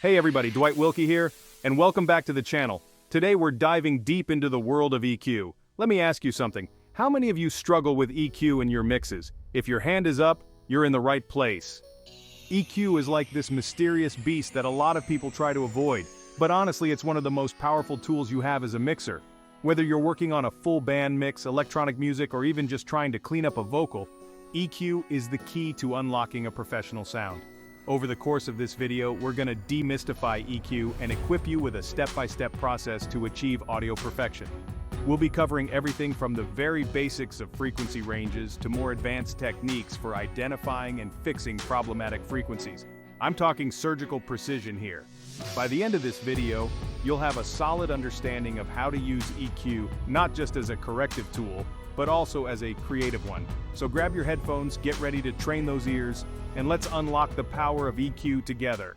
Hey everybody, Dwight Wilkie here, and welcome back to the channel. Today we're diving deep into the world of EQ. Let me ask you something. How many of you struggle with EQ in your mixes? If your hand is up, you're in the right place. EQ is like this mysterious beast that a lot of people try to avoid, but honestly it's one of the most powerful tools you have as a mixer. Whether you're working on a full band mix, electronic music, or even just trying to clean up a vocal, EQ is the key to unlocking a professional sound. Over the course of this video, we're going to demystify EQ and equip you with a step-by-step process to achieve audio perfection. We'll be covering everything from the very basics of frequency ranges to more advanced techniques for identifying and fixing problematic frequencies. I'm talking surgical precision here. By the end of this video, you'll have a solid understanding of how to use EQ not just as a corrective tool, but also as a creative one. So grab your headphones, get ready to train those ears, and let's unlock the power of EQ together.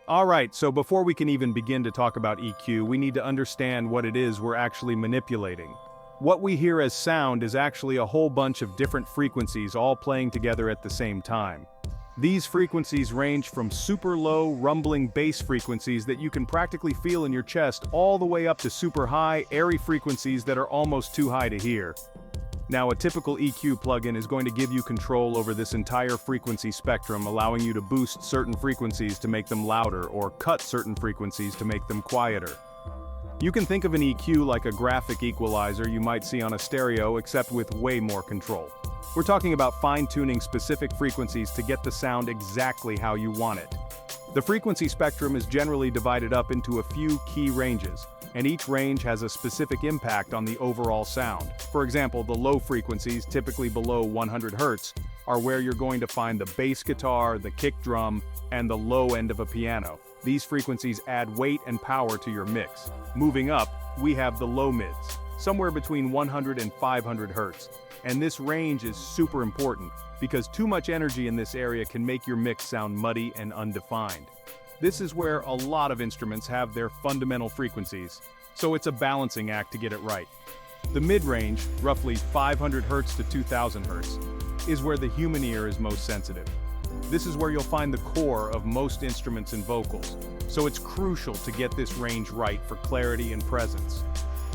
Alright, so before we can even begin to talk about EQ, we need to understand what it is we're actually manipulating. What we hear as sound is actually a whole bunch of different frequencies all playing together at the same time. These frequencies range from super low, rumbling bass frequencies that you can practically feel in your chest all the way up to super high, airy frequencies that are almost too high to hear. Now, a typical EQ plugin is going to give you control over this entire frequency spectrum, allowing you to boost certain frequencies to make them louder or cut certain frequencies to make them quieter. You can think of an EQ like a graphic equalizer you might see on a stereo, except with way more control. We're talking about fine-tuning specific frequencies to get the sound exactly how you want it. The frequency spectrum is generally divided up into a few key ranges, and each range has a specific impact on the overall sound. For example, the low frequencies, typically below 100 Hz, are where you're going to find the bass guitar, the kick drum, and the low end of a piano. These frequencies add weight and power to your mix. Moving up, we have the low mids, somewhere between 100 and 500 Hz. And this range is super important, because too much energy in this area can make your mix sound muddy and undefined. This is where a lot of instruments have their fundamental frequencies, so it's a balancing act to get it right. The mid-range, roughly 500 Hz to 2000 Hz, is where the human ear is most sensitive. This is where you'll find the core of most instruments and vocals, so it's crucial to get this range right for clarity and presence.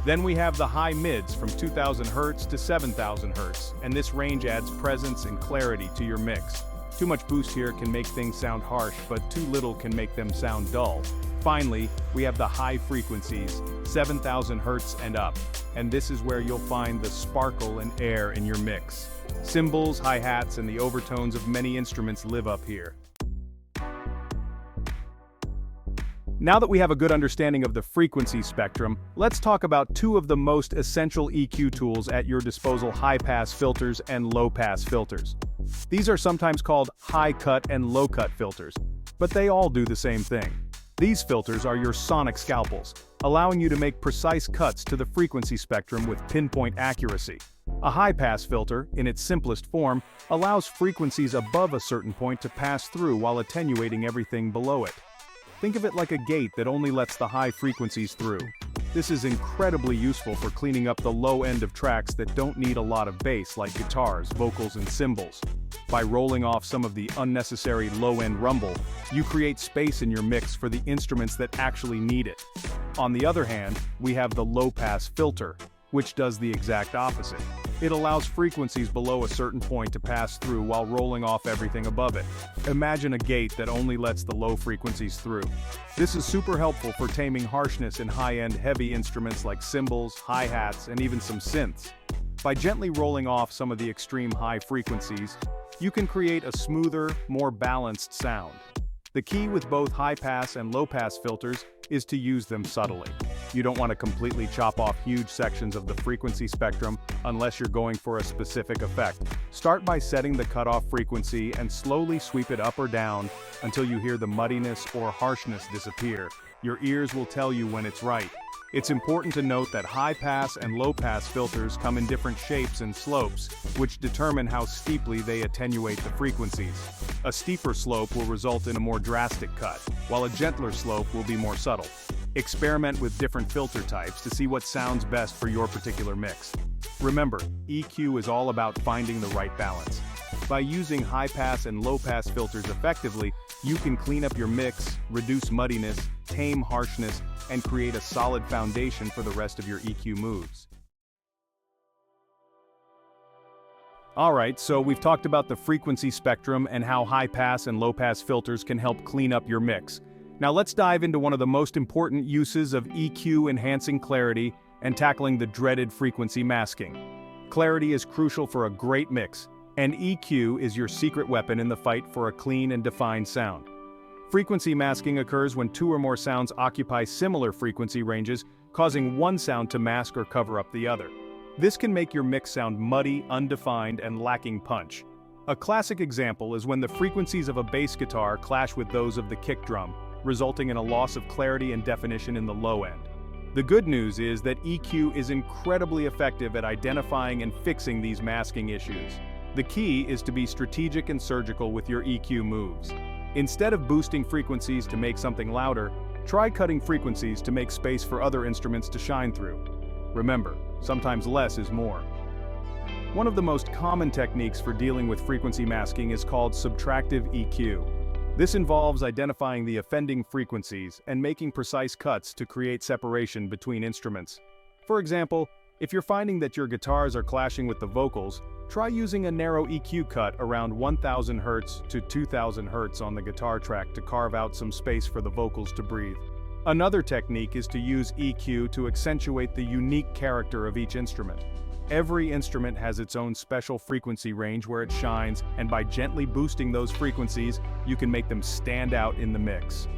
Then we have the high mids from 2000 Hz to 7000 Hz, and this range adds presence and clarity to your mix. Too much boost here can make things sound harsh, but too little can make them sound dull. Finally, we have the high frequencies, 7000 Hz and up, and this is where you'll find the sparkle and air in your mix. Cymbals, hi-hats, and the overtones of many instruments live up here. Now that we have a good understanding of the frequency spectrum, let's talk about two of the most essential EQ tools at your disposal: high-pass filters and low-pass filters. These are sometimes called high-cut and low-cut filters, but they all do the same thing. These filters are your sonic scalpels, allowing you to make precise cuts to the frequency spectrum with pinpoint accuracy. A high-pass filter, in its simplest form, allows frequencies above a certain point to pass through while attenuating everything below it. Think of it like a gate that only lets the high frequencies through. This is incredibly useful for cleaning up the low end of tracks that don't need a lot of bass, like guitars, vocals, and cymbals. By rolling off some of the unnecessary low-end rumble, you create space in your mix for the instruments that actually need it. On the other hand, we have the low-pass filter, which does the exact opposite. It allows frequencies below a certain point to pass through while rolling off everything above it. Imagine a gate that only lets the low frequencies through. This is super helpful for taming harshness in high-end heavy instruments like cymbals, hi-hats, and even some synths. By gently rolling off some of the extreme high frequencies, you can create a smoother, more balanced sound. The key with both high-pass and low-pass filters is to use them subtly. You don't want to completely chop off huge sections of the frequency spectrum unless you're going for a specific effect. Start by setting the cutoff frequency and slowly sweep it up or down until you hear the muddiness or harshness disappear. Your ears will tell you when it's right. It's important to note that high-pass and low-pass filters come in different shapes and slopes, which determine how steeply they attenuate the frequencies. A steeper slope will result in a more drastic cut, while a gentler slope will be more subtle. Experiment with different filter types to see what sounds best for your particular mix. Remember, EQ is all about finding the right balance. By using high-pass and low-pass filters effectively, you can clean up your mix, reduce muddiness, tame harshness, and create a solid foundation for the rest of your EQ moves. Alright, so we've talked about the frequency spectrum and how high-pass and low-pass filters can help clean up your mix. Now let's dive into one of the most important uses of EQ enhancing clarity and tackling the dreaded frequency masking. Clarity is crucial for a great mix, and EQ is your secret weapon in the fight for a clean and defined sound. Frequency masking occurs when two or more sounds occupy similar frequency ranges, causing one sound to mask or cover up the other. This can make your mix sound muddy, undefined, and lacking punch. A classic example is when the frequencies of a bass guitar clash with those of the kick drum, resulting in a loss of clarity and definition in the low end. The good news is that EQ is incredibly effective at identifying and fixing these masking issues. The key is to be strategic and surgical with your EQ moves. Instead of boosting frequencies to make something louder, try cutting frequencies to make space for other instruments to shine through. Remember, sometimes less is more. One of the most common techniques for dealing with frequency masking is called subtractive EQ. This involves identifying the offending frequencies and making precise cuts to create separation between instruments. For example, if you're finding that your guitars are clashing with the vocals, try using a narrow EQ cut around 1000 Hz to 2000 Hz on the guitar track to carve out some space for the vocals to breathe. Another technique is to use EQ to accentuate the unique character of each instrument. Every instrument has its own special frequency range where it shines, and by gently boosting those frequencies, you can make them stand out in the mix.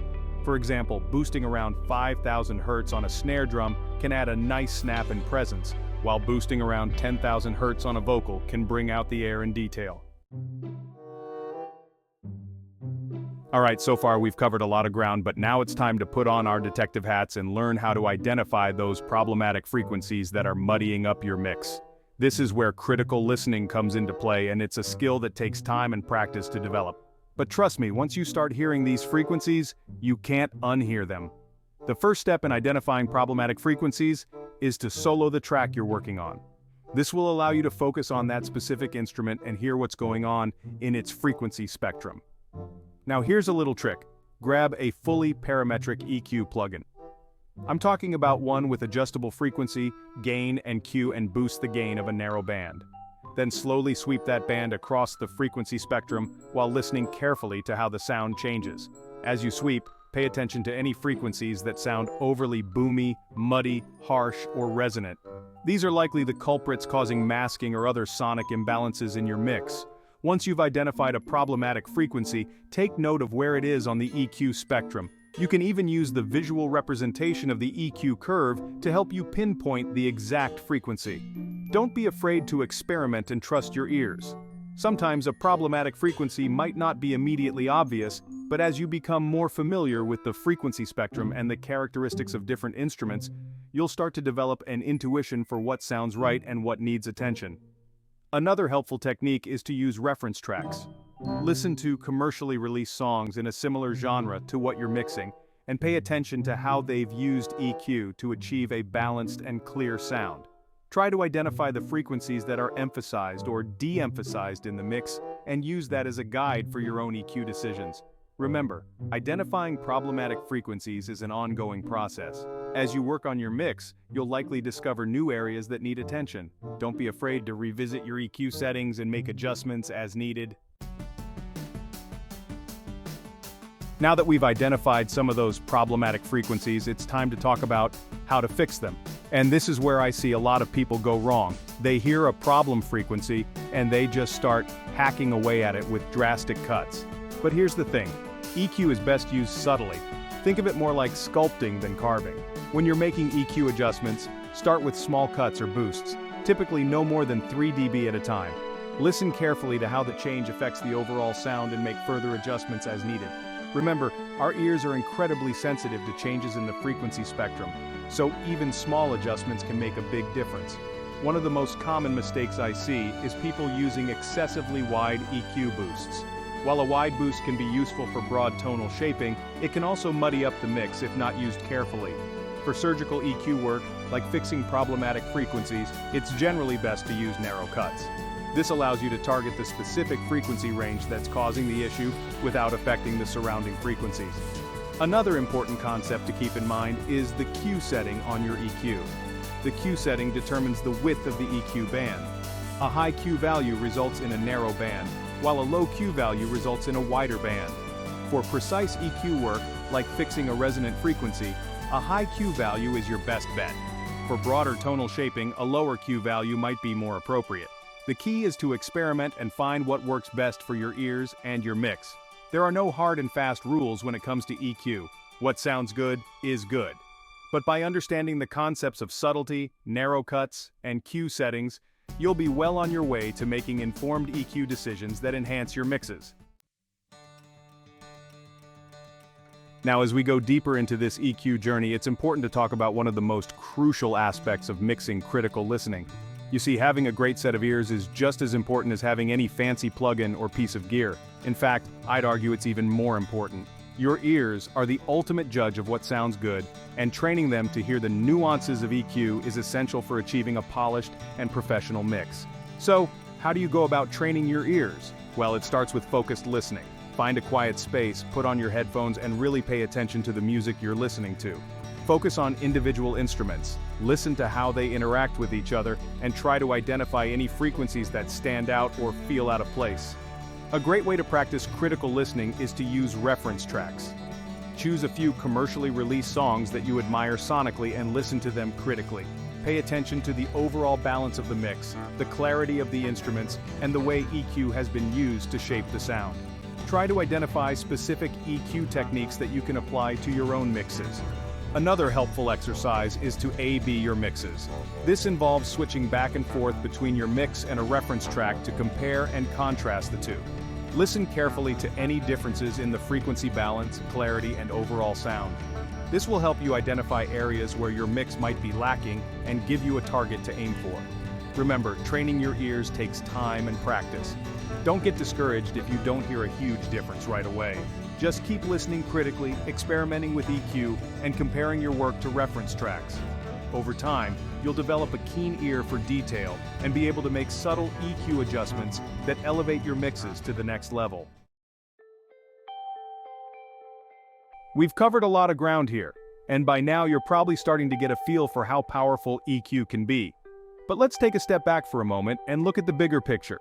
For example, boosting around 5000 Hz on a snare drum can add a nice snap and presence, while boosting around 10,000 Hz on a vocal can bring out the air and detail. Alright, so far we've covered a lot of ground, but now it's time to put on our detective hats and learn how to identify those problematic frequencies that are muddying up your mix. This is where critical listening comes into play, and it's a skill that takes time and practice to develop. But trust me, once you start hearing these frequencies, you can't unhear them. The first step in identifying problematic frequencies is to solo the track you're working on. This will allow you to focus on that specific instrument and hear what's going on in its frequency spectrum. Now here's a little trick. Grab a fully parametric EQ plugin. I'm talking about one with adjustable frequency, gain, and Q, and boost the gain of a narrow band. Then slowly sweep that band across the frequency spectrum while listening carefully to how the sound changes. As you sweep, pay attention to any frequencies that sound overly boomy, muddy, harsh, or resonant. These are likely the culprits causing masking or other sonic imbalances in your mix. Once you've identified a problematic frequency, take note of where it is on the EQ spectrum. You can even use the visual representation of the EQ curve to help you pinpoint the exact frequency. Don't be afraid to experiment and trust your ears. Sometimes a problematic frequency might not be immediately obvious, but as you become more familiar with the frequency spectrum and the characteristics of different instruments, you'll start to develop an intuition for what sounds right and what needs attention. Another helpful technique is to use reference tracks. Listen to commercially released songs in a similar genre to what you're mixing, and pay attention to how they've used EQ to achieve a balanced and clear sound. Try to identify the frequencies that are emphasized or de-emphasized in the mix, and use that as a guide for your own EQ decisions. Remember, identifying problematic frequencies is an ongoing process. As you work on your mix, you'll likely discover new areas that need attention. Don't be afraid to revisit your EQ settings and make adjustments as needed. Now that we've identified some of those problematic frequencies, it's time to talk about how to fix them. And this is where I see a lot of people go wrong. They hear a problem frequency and they just start hacking away at it with drastic cuts. But here's the thing, EQ is best used subtly. Think of it more like sculpting than carving. When you're making EQ adjustments, start with small cuts or boosts, typically no more than 3 dB at a time. Listen carefully to how the change affects the overall sound and make further adjustments as needed. Remember, our ears are incredibly sensitive to changes in the frequency spectrum, so even small adjustments can make a big difference. One of the most common mistakes I see is people using excessively wide EQ boosts. While a wide boost can be useful for broad tonal shaping, it can also muddy up the mix if not used carefully. For surgical EQ work, like fixing problematic frequencies, it's generally best to use narrow cuts. This allows you to target the specific frequency range that's causing the issue without affecting the surrounding frequencies. Another important concept to keep in mind is the Q setting on your EQ. The Q setting determines the width of the EQ band. A high Q value results in a narrow band, while a low Q value results in a wider band. For precise EQ work, like fixing a resonant frequency, a high Q value is your best bet. For broader tonal shaping, a lower Q value might be more appropriate. The key is to experiment and find what works best for your ears and your mix. There are no hard and fast rules when it comes to EQ. What sounds good is good. But by understanding the concepts of subtlety, narrow cuts, and Q settings, you'll be well on your way to making informed EQ decisions that enhance your mixes. Now, as we go deeper into this EQ journey, it's important to talk about one of the most crucial aspects of mixing: critical listening. You see, having a great set of ears is just as important as having any fancy plugin or piece of gear. In fact, I'd argue it's even more important. Your ears are the ultimate judge of what sounds good, and training them to hear the nuances of EQ is essential for achieving a polished and professional mix. So, how do you go about training your ears? Well, it starts with focused listening. Find a quiet space, put on your headphones, and really pay attention to the music you're listening to. Focus on individual instruments, listen to how they interact with each other, and try to identify any frequencies that stand out or feel out of place. A great way to practice critical listening is to use reference tracks. Choose a few commercially released songs that you admire sonically and listen to them critically. Pay attention to the overall balance of the mix, the clarity of the instruments, and the way EQ has been used to shape the sound. Try to identify specific EQ techniques that you can apply to your own mixes. Another helpful exercise is to A/B your mixes. This involves switching back and forth between your mix and a reference track to compare and contrast the two. Listen carefully to any differences in the frequency balance, clarity, and overall sound. This will help you identify areas where your mix might be lacking and give you a target to aim for. Remember, training your ears takes time and practice. Don't get discouraged if you don't hear a huge difference right away. Just keep listening critically, experimenting with EQ, and comparing your work to reference tracks. Over time, you'll develop a keen ear for detail and be able to make subtle EQ adjustments that elevate your mixes to the next level. We've covered a lot of ground here, and by now you're probably starting to get a feel for how powerful EQ can be. But let's take a step back for a moment and look at the bigger picture.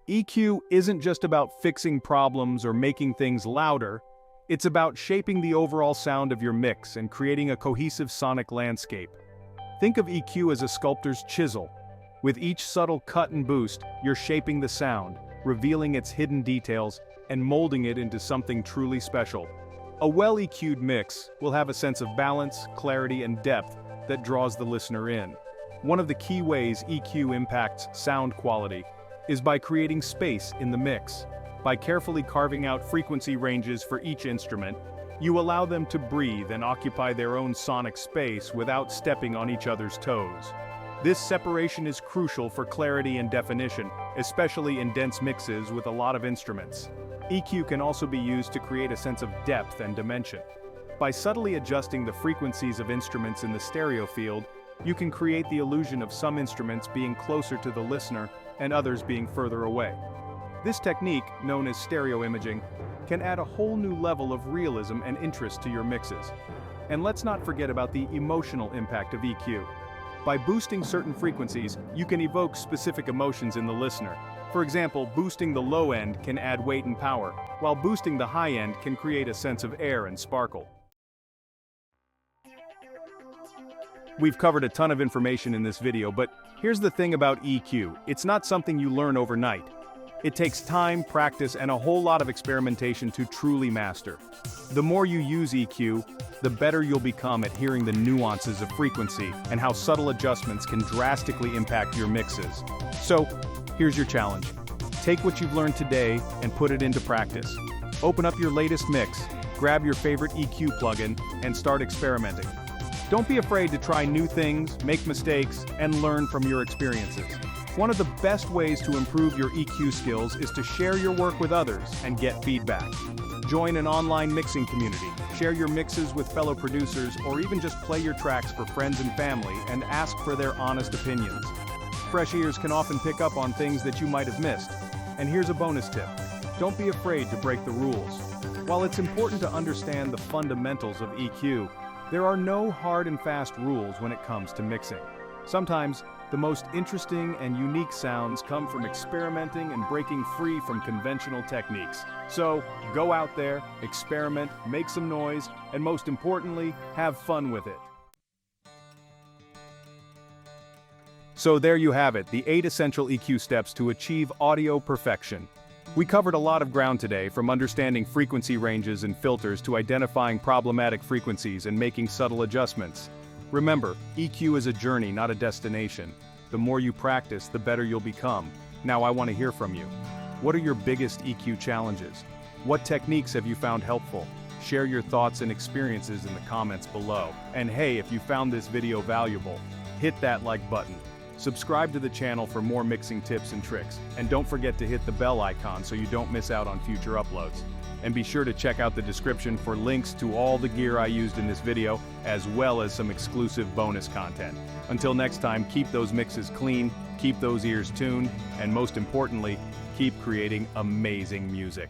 EQ isn't just about fixing problems or making things louder, it's about shaping the overall sound of your mix and creating a cohesive sonic landscape. Think of EQ as a sculptor's chisel. With each subtle cut and boost, you're shaping the sound, revealing its hidden details, and molding it into something truly special. A well-EQ'd mix will have a sense of balance, clarity, and depth that draws the listener in. One of the key ways EQ impacts sound quality is by creating space in the mix. By carefully carving out frequency ranges for each instrument, you allow them to breathe and occupy their own sonic space without stepping on each other's toes. This separation is crucial for clarity and definition, especially in dense mixes with a lot of instruments. EQ can also be used to create a sense of depth and dimension. By subtly adjusting the frequencies of instruments in the stereo field, you can create the illusion of some instruments being closer to the listener and others being further away. This technique, known as stereo imaging, can add a whole new level of realism and interest to your mixes. And let's not forget about the emotional impact of EQ. By boosting certain frequencies, you can evoke specific emotions in the listener. For example, boosting the low end can add weight and power, while boosting the high end can create a sense of air and sparkle. We've covered a ton of information in this video, but here's the thing about EQ. It's not something you learn overnight. It takes time, practice, and a whole lot of experimentation to truly master. The more you use EQ, the better you'll become at hearing the nuances of frequency and how subtle adjustments can drastically impact your mixes. So, here's your challenge. Take what you've learned today and put it into practice. Open up your latest mix, grab your favorite EQ plugin, and start experimenting. Don't be afraid to try new things, make mistakes, and learn from your experiences. One of the best ways to improve your EQ skills is to share your work with others and get feedback. Join an online mixing community, share your mixes with fellow producers, or even just play your tracks for friends and family and ask for their honest opinions. fresh ears can often pick up on things that you might have missed. And here's a bonus tip. Don't be afraid to break the rules. While it's important to understand the fundamentals of EQ, there are no hard and fast rules when it comes to mixing. Sometimes, the most interesting and unique sounds come from experimenting and breaking free from conventional techniques. So, go out there, experiment, make some noise, and most importantly, have fun with it. So there you have it, the 8 essential EQ steps to achieve audio perfection. We covered a lot of ground today, from understanding frequency ranges and filters to identifying problematic frequencies and making subtle adjustments. Remember, EQ is a journey, not a destination. The more you practice, the better you'll become. Now I want to hear from you. What are your biggest EQ challenges? What techniques have you found helpful? Share your thoughts and experiences in the comments below. And hey, if you found this video valuable, hit that like button. Subscribe to the channel for more mixing tips and tricks, and don't forget to hit the bell icon so you don't miss out on future uploads. And be sure to check out the description for links to all the gear I used in this video, as well as some exclusive bonus content. Until next time, keep those mixes clean, keep those ears tuned, and most importantly, keep creating amazing music.